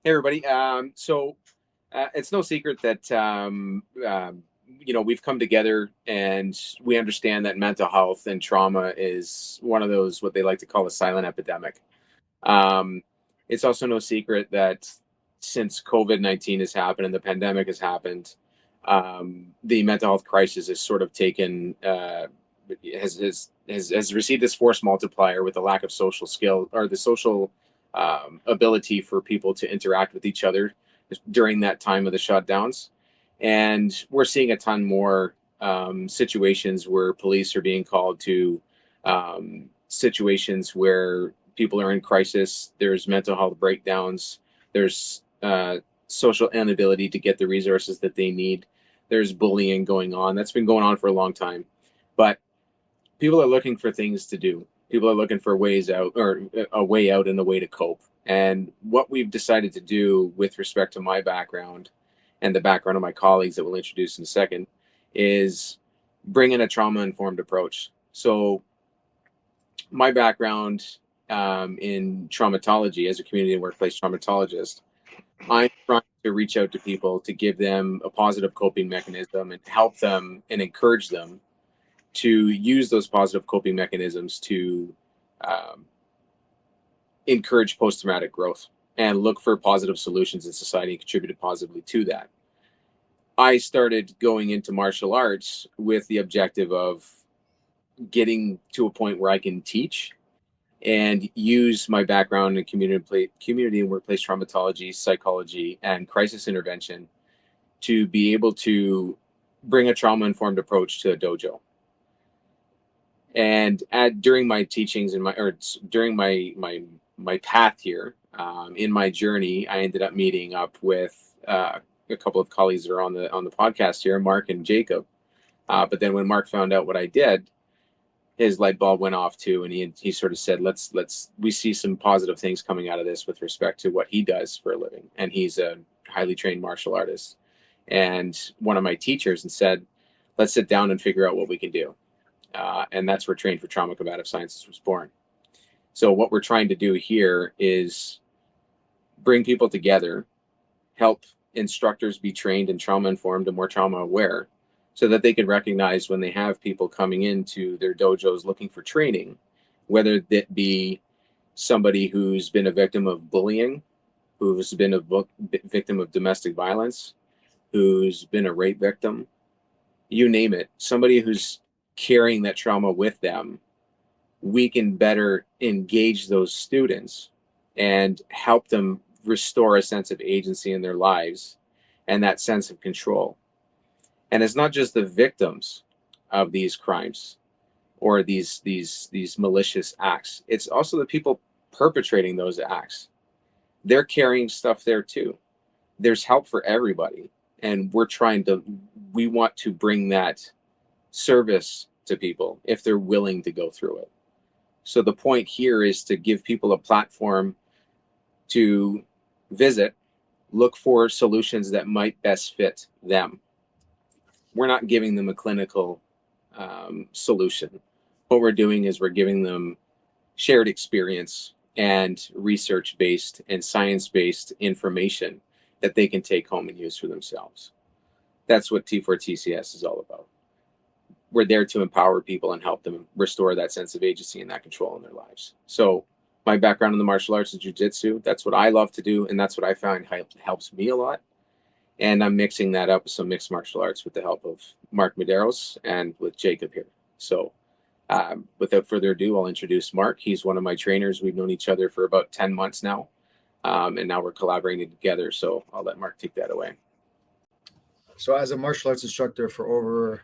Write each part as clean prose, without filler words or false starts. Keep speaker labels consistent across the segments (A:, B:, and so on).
A: Hey, everybody. It's no secret that we've come together and we understand that mental health and trauma is one of those what they like to call a silent epidemic. Um, it's also no secret that since COVID-19 has happened and the pandemic has happened, the mental health crisis has sort of taken has received this force multiplier with the lack of social skill or the social ability for people to interact with each other during that time of the shutdowns. And we're seeing a ton more situations where police are being called to situations where people are in crisis. There's mental health breakdowns. There's social inability to get the resources that they need. There's bullying going on. That's been going on for a long time. But people are looking for things to do. People are looking for ways out or a way out and a way to cope. And what we've decided to do with respect to my background and the background of my colleagues that we'll introduce in a second is bring in a trauma informed approach. So, my background in traumatology as a community and workplace traumatologist, I'm trying to reach out to people to give them a positive coping mechanism and help them and encourage them to use those positive coping mechanisms to um, encourage post-traumatic growth and look for positive solutions in society and contributed positively to that. I started going into martial arts with the objective of getting to a point where I can teach and use my background in community and workplace traumatology, psychology, and crisis intervention to be able to bring a trauma-informed approach to a dojo. And during my teachings and during my path here in my journey, I ended up meeting up with a couple of colleagues that are on the podcast here, Mark and Jakub. But then when Mark found out what I did, his light bulb went off too, and he sort of said, "Let's we see some positive things coming out of this with respect to what he does for a living." And he's a highly trained martial artist, and one of my teachers, and said, "Let's sit down and figure out what we can do." And that's where Train for Trauma Combative Sciences was born. So what we're trying to do here is bring people together, help instructors be trained and trauma informed and more trauma aware, so that they can recognize when they have people coming into their dojos looking for training, whether that be somebody who's been a victim of bullying, who's been a victim of domestic violence, who's been a rape victim, you name it, somebody who's carrying that trauma with them, we can better engage those students and help them restore a sense of agency in their lives and that sense of control. And it's not just the victims of these crimes or these malicious acts. It's also the people perpetrating those acts. They're carrying stuff there too. There's help for everybody, and we want to bring that service to people if they're willing to go through it. So the point here is to give people a platform to visit, look for solutions that might best fit them. We're not giving them a clinical solution. What we're doing is we're giving them shared experience and research-based and science-based information that they can take home and use for themselves. That's what T4TCS is all about. We're there to empower people and help them restore that sense of agency and that control in their lives. So my background in the martial arts is jiu-jitsu. That's what I love to do, and that's what I find helps me a lot. And I'm mixing that up with some mixed martial arts with the help of Mark Medeiros and with Jakub here. So without further ado, I'll introduce Mark. He's one of my trainers. We've known each other for about 10 months now, and now we're collaborating together. So I'll let Mark take that away.
B: So, as a martial arts instructor for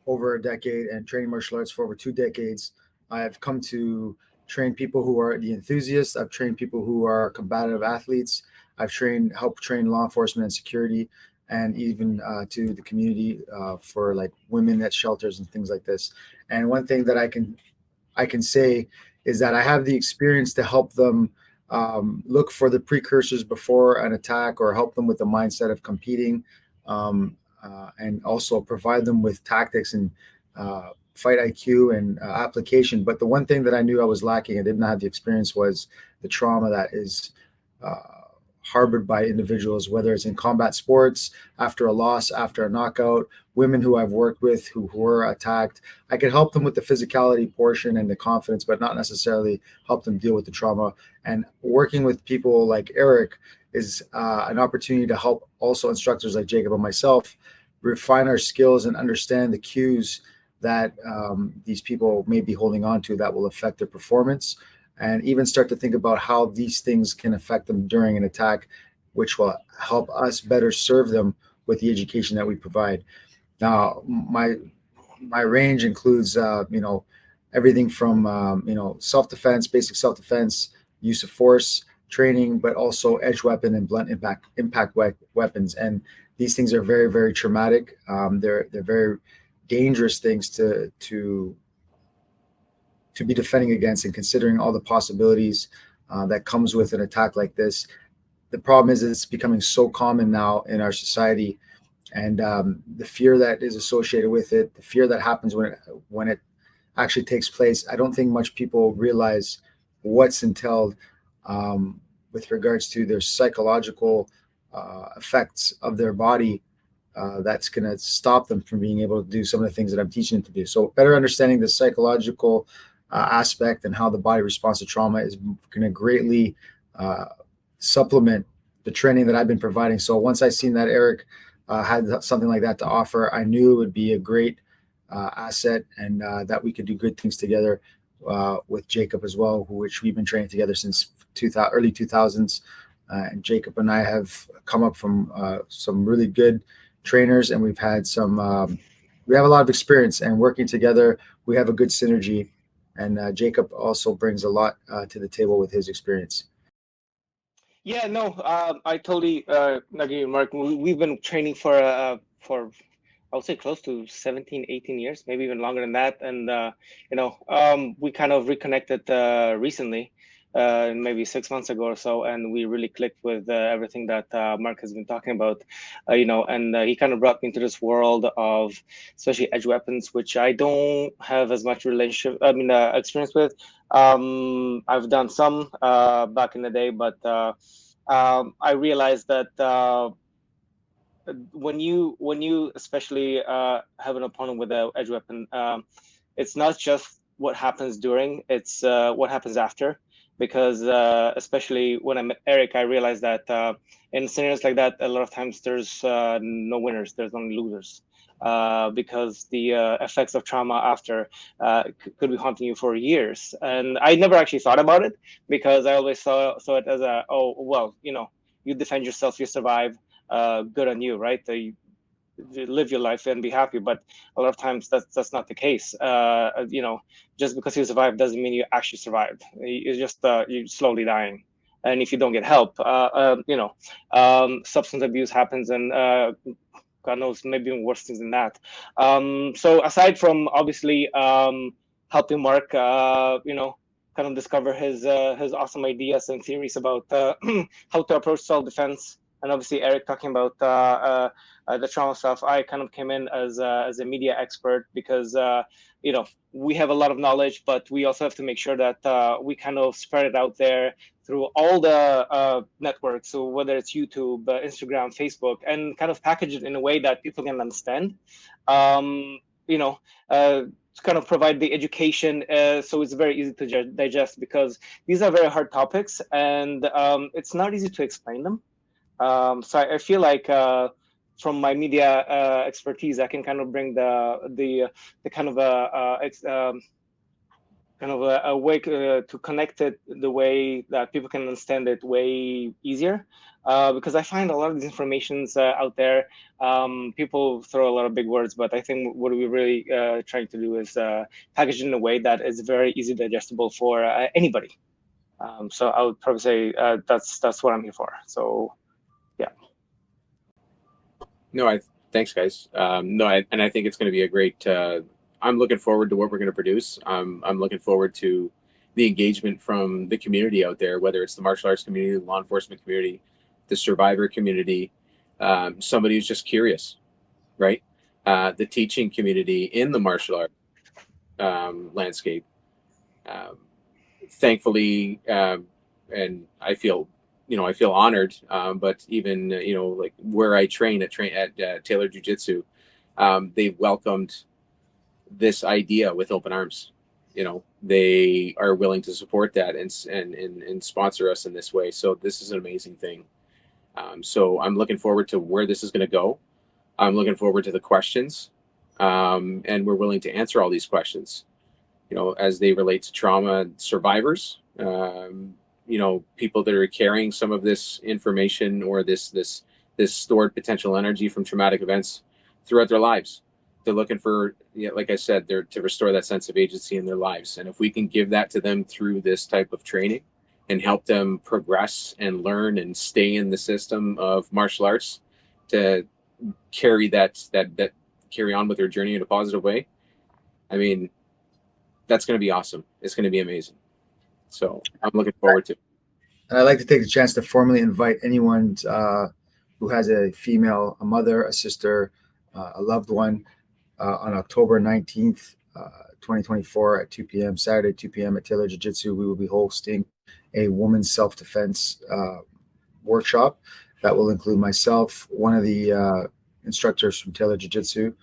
B: over a decade and training martial arts for over 2 decades, I have come to train people who are the enthusiasts. I've trained people who are combative athletes. I've helped train law enforcement and security, and even to the community for like women at shelters and things like this. And one thing that I can say is that I have the experience to help them look for the precursors before an attack, or help them with the mindset of competing, and also provide them with tactics and fight IQ and application. But the one thing that I knew I was lacking, I did not have the experience, was the trauma that is harbored by individuals, whether it's in combat sports, after a loss, after a knockout, women who I've worked with who were attacked. I can help them with the physicality portion and the confidence, but not necessarily help them deal with the trauma. And working with people like Eric is an opportunity to help also instructors like Jacob and myself refine our skills and understand the cues that these people may be holding on to that will affect their performance, and even start to think about how these things can affect them during an attack, which will help us better serve them with the education that we provide. Now, my range includes, everything from self-defense, basic self-defense, use of force training, but also edge weapon and blunt impact weapons. And these things are very, very traumatic. They're very dangerous things to be defending against, and considering all the possibilities that comes with an attack like this. The problem is it's becoming so common now in our society, and the fear that is associated with it, the fear that happens when it actually takes place. I don't think much people realize what's entailed with regards to their psychological effects of their body. That's going to stop them from being able to do some of the things that I'm teaching them to do. So better understanding the psychological aspect and how the body responds to trauma is going to greatly supplement the training that I've been providing. So once I seen that Eric had something like that to offer, I knew it would be a great asset, and that we could do good things together with Jacob as well, which we've been training together since early 2000s. And Jacob and I have come up from some really good trainers, and we've had we have a lot of experience, and working together, we have a good synergy. And Jacob also brings a lot to the table with his experience.
C: Yeah, no, I totally agree, Mark. We've been training for I would say close to 17, 18 years, maybe even longer than that. And we kind of reconnected recently, maybe 6 months ago or so, and we really clicked with everything that Mark has been talking about, and he kind of brought me into this world of especially edge weapons, which I don't have as much experience with. I've done some back in the day, but I realized that when you especially have an opponent with an edge weapon, it's not just what happens during, it's what happens after. Because especially when I met Eric, I realized that in scenarios like that, a lot of times there's no winners, there's only losers. Because the effects of trauma after could be haunting you for years. And I never actually thought about it, because I always saw it as you defend yourself, you survive, good on you, right? You live your life and be happy. But a lot of times that's not the case. Just because you survive doesn't mean you actually survived. You're just you're slowly dying. And if you don't get help, substance abuse happens, and God knows, maybe even worse things than that. So aside from obviously helping Mark, kind of discover his awesome ideas and theories about how to approach self-defense, and obviously Eric talking about the trauma stuff, I kind of came in as a media expert, because we have a lot of knowledge, but we also have to make sure that we kind of spread it out there through all the networks. So whether it's YouTube, Instagram, Facebook, and kind of package it in a way that people can understand. To kind of provide the education, so it's very easy to digest, because these are very hard topics, and it's not easy to explain them. So I feel like from my media expertise, I can kind of bring the kind of a way to connect it the way that people can understand it way easier. Because I find a lot of these informations out there, people throw a lot of big words, but I think what we're really trying to do is package it in a way that is very easy digestible for anybody. So I would probably say that's what I'm here for. So, yeah.
A: No, thanks, guys. And I think it's going to be a great. I'm looking forward to what we're going to produce. I'm looking forward to the engagement from the community out there, whether it's the martial arts community, the law enforcement community, the survivor community, somebody who's just curious, right? The teaching community in the martial art landscape. Thankfully, and I feel, I feel honored. But even like where I train at Taylor Jiu Jitsu, they've welcomed this idea with open arms. They are willing to support that and sponsor us in this way. So this is an amazing thing. So I'm looking forward to where this is going to go. I'm looking forward to the questions, and we're willing to answer all these questions, as they relate to trauma survivors, people that are carrying some of this information or this stored potential energy from traumatic events throughout their lives. They're looking for, like I said, they're to restore that sense of agency in their lives. And if we can give that to them through this type of training and help them progress and learn and stay in the system of martial arts to carry that carry on with their journey in a positive way, I mean, that's going to be awesome. It's going to be amazing. So I'm looking forward to it.
B: And I'd like to take the chance to formally invite anyone who has a female, a mother, a sister, a loved one, on October 19th, 2024 at 2 p.m., Saturday, 2 p.m. at Taylor Jiu Jitsu. We will be hosting a women's self-defense workshop that will include myself, one of the instructors from Taylor Jiu Jitsu,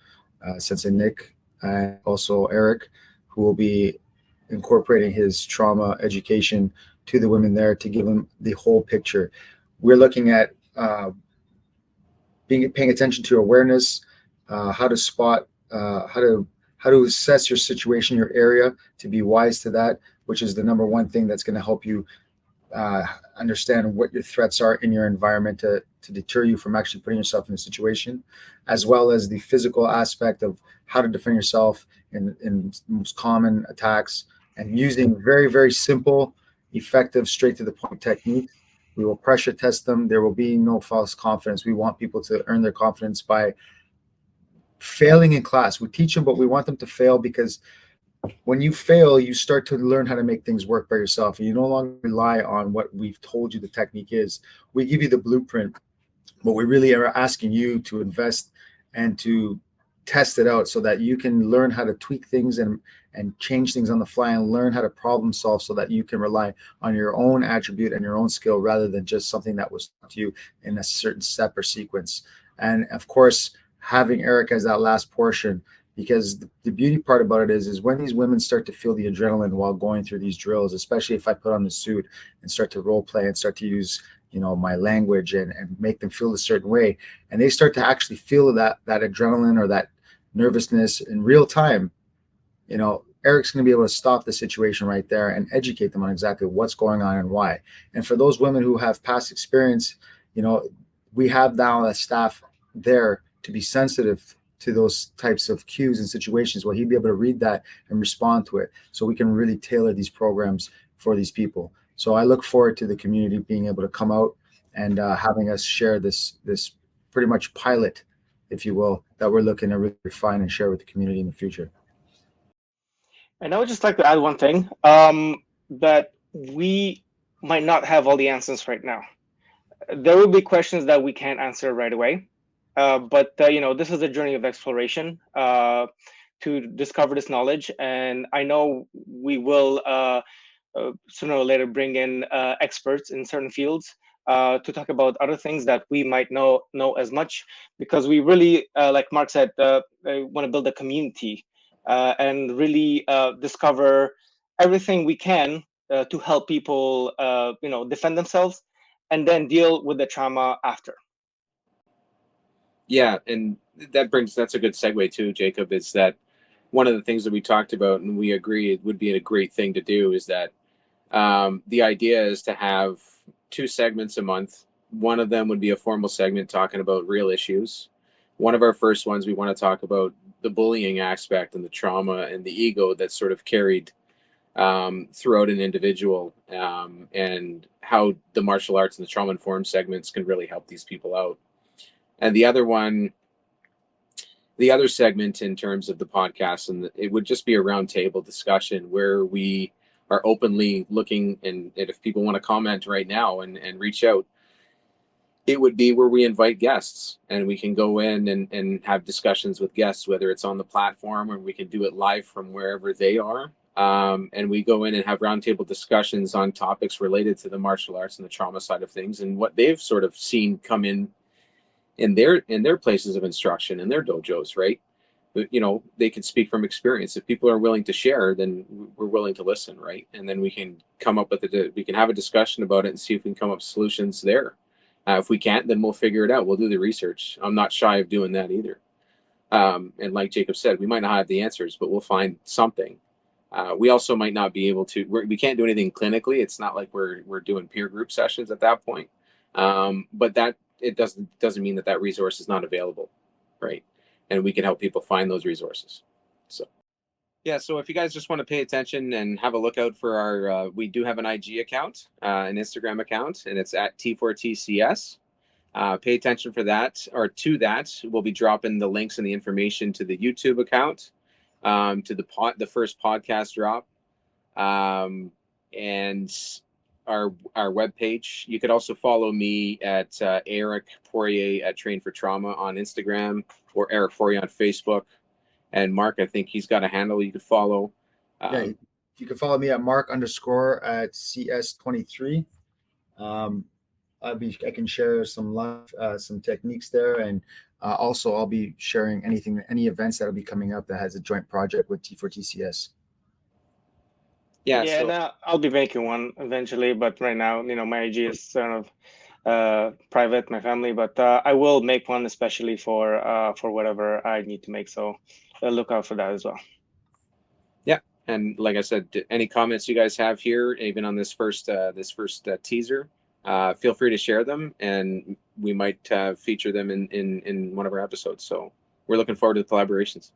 B: Sensei Nick, and also Eric, who will be incorporating his trauma education to the women there to give them the whole picture. We're looking at paying attention to awareness, how to spot, how to assess your situation, your area, to be wise to that, which is the number one thing that's going to help you understand what your threats are in your environment to deter you from actually putting yourself in a situation, as well as the physical aspect of how to defend yourself in most common attacks, and using very, very simple, effective, straight to the point techniques. We will pressure test them. There will be no false confidence. We want people to earn their confidence by failing in class. We teach them, but we want them to fail, because when you fail, you start to learn how to make things work by yourself, and you no longer rely on what we've told you the technique is. We give you the blueprint, but we really are asking you to invest and to test it out so that you can learn how to tweak things and change things on the fly, and learn how to problem solve so that you can rely on your own attribute and your own skill rather than just something that was taught to you in a certain step or sequence. And of course, having Eric as that last portion, because the beauty part about it is when these women start to feel the adrenaline while going through these drills, especially if I put on the suit and start to role play and start to use my language and make them feel a certain way, and they start to actually feel that adrenaline or that nervousness in real time, Eric's going to be able to stop the situation right there and educate them on exactly what's going on and why. And for those women who have past experience, we have now a staff there to be sensitive to those types of cues and situations where he'd be able to read that and respond to it, so we can really tailor these programs for these people. So I look forward to the community being able to come out and having us share this pretty much pilot, if you will, that we're looking to really refine and share with the community in the future.
C: And I would just like to add one thing, that we might not have all the answers right now. There will be questions that we can't answer right away. But this is a journey of exploration to discover this knowledge, and I know we will sooner or later bring in experts in certain fields to talk about other things that we might know as much, because we really, like Mark said, want to build a community and really discover everything we can to help people, defend themselves and then deal with the trauma after.
A: Yeah, and that's a good segue too, Jacob, is that one of the things that we talked about and we agree it would be a great thing to do is that the idea is to have 2 segments a month. One of them would be a formal segment talking about real issues. One of our first ones, we want to talk about the bullying aspect and the trauma and the ego that's sort of carried throughout an individual, and how the martial arts and the trauma-informed segments can really help these people out. And the other segment in terms of the podcast, and it would just be a roundtable discussion where we are openly looking, and if people want to comment right now and reach out, it would be where we invite guests and we can go in and have discussions with guests, whether it's on the platform or we can do it live from wherever they are. And we go in and have roundtable discussions on topics related to the martial arts and the trauma side of things, and what they've sort of seen come in their places of instruction, in their dojos, right? But, they can speak from experience. If people are willing to share, then we're willing to listen, right? And then we can come up with we can have a discussion about it and see if we can come up with solutions there. If we can't, then we'll figure it out. We'll do the research. I'm not shy of doing that either. And like Jakub said, we might not have the answers, but we'll find something. We also might not be able to. We can't do anything clinically. It's not like we're doing peer group sessions at that point. But that it doesn't mean that resource is not available, right? And we can help people find those resources. So yeah, so if you guys just want to pay attention and have a look out for our, we do have an IG account, an Instagram account, and it's at T4TCS. Pay attention for that, or to that. We'll be dropping the links and the information to the YouTube account, to the first podcast drop, and our webpage. You could also follow me at Eric Poirier at Train for Trauma on Instagram, or Eric Poirier on Facebook. And Mark, I think he's got a handle you could follow.
B: Yeah, you can follow me at Mark_ at CS23. I can share some techniques there, and also I'll be sharing any events that'll be coming up that has a joint project with T4TCS.
C: Yeah, so I'll be making one eventually, but right now, my IG is sort of private, my family, but I will make one especially for whatever I need to make. So look out for that as well.
A: Yeah, and like I said, any comments you guys have here, even on this first teaser, feel free to share them, and we might feature them in one of our episodes. So we're looking forward to the collaborations.